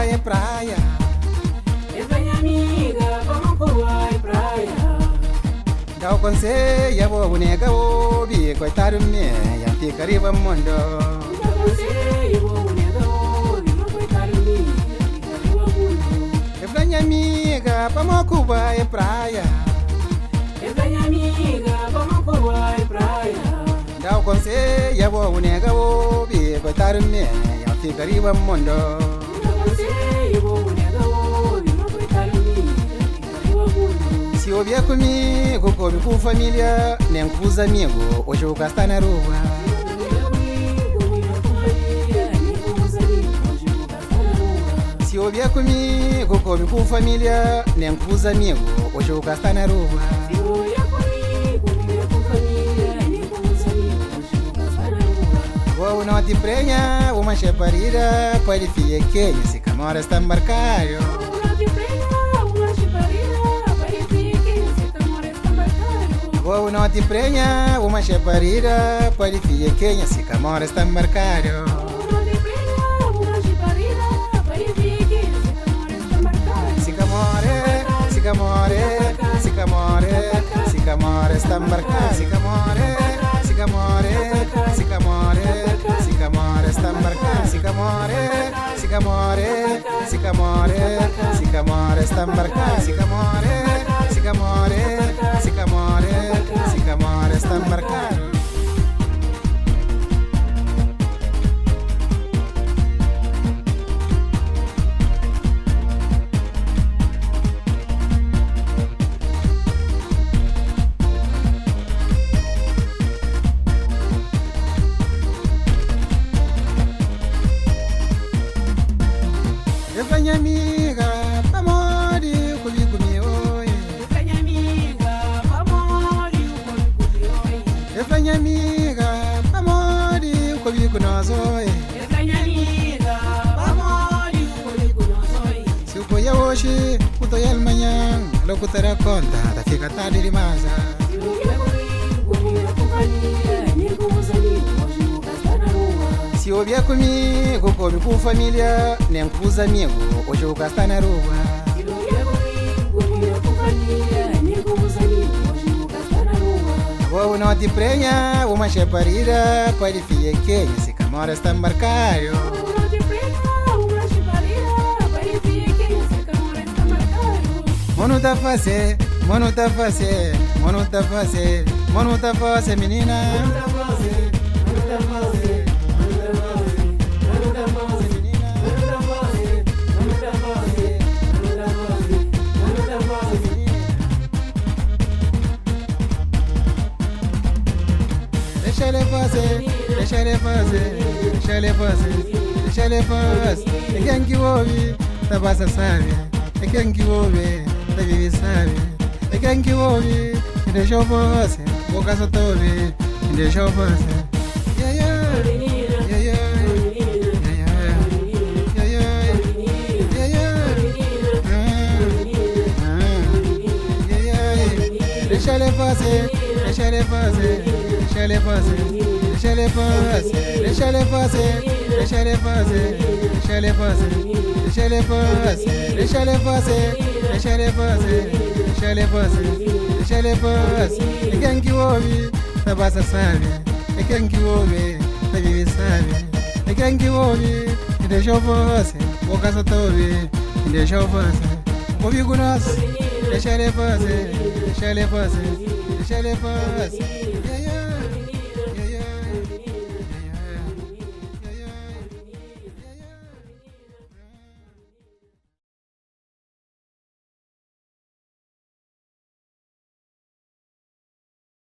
é praia. Venha amiga, vamos pular é praia. Dá o conselho, eu vou negar o bi, coitado me, já fica riba mundo. Dá o conselho, eu vou negar o bi, coitado me, já fica riba mundo. Venha amiga, vamos Cuba é praia. Venha amiga, vamos pular é praia. Dá o conselho, eu vou negar o bi, coitado me, já fica riba mundo. Se eu vier comigo, come com família, nem com os amigos, hoje eu gasto na rua. Se eu vier comigo, come com família, nem com os amigos, hoje eu gasto na rua. Vou não te prenha, uma chaparira, pode fiar que esse camaro está embarcado. Vou não te prenha, uma chaparira, pode fiar que esse camaro está embarcado. Sicamore está embarcado. Sicamore está embarcado. Sicamore está embarcado. Sicamore está embarcado. Venha amiga, amore comigo me oi. Venha amiga, amore comigo oi. Venha amiga, amore comigo nós oi. Venha amiga, amore comigo nós oi. Se eu foi hoje, o tô amanhã, logo terá conta, da fica tarde demais. Se eu vier comigo, minha companhia, nem com os amigos, hoje eu vou gastar na rua. Se eu vier comigo, come com família, nem com os amigos, hoje eu gasto na rua. Se eu vier comigo, minha companhia, nem com os amigos, hoje eu vou gastar na rua. Vou não te prenha, uma chaparira, pode fiar que esse camaro está embarcado. Não te prenha, uma chaparira, pode fiar que esse camaro está embarcado. Mano tá fazer, menina. Deixa ele fazer. É quem que ouve, tá passa sabe. É quem que ouve, tá vive sabe. É quem que ouve, deixa eu fazer. Boca só tô ouve, deixa eu fazer. Yeah, yeah, yeah, yeah, deixa ele fazer. É quem que ouve, tá passa sabe. É quem que ouve, tá vive sabe. É quem que ouve, deixa eu fazer. Boca só tô ouve, deixa eu fazer. Comigo nós, deixa ele fazer.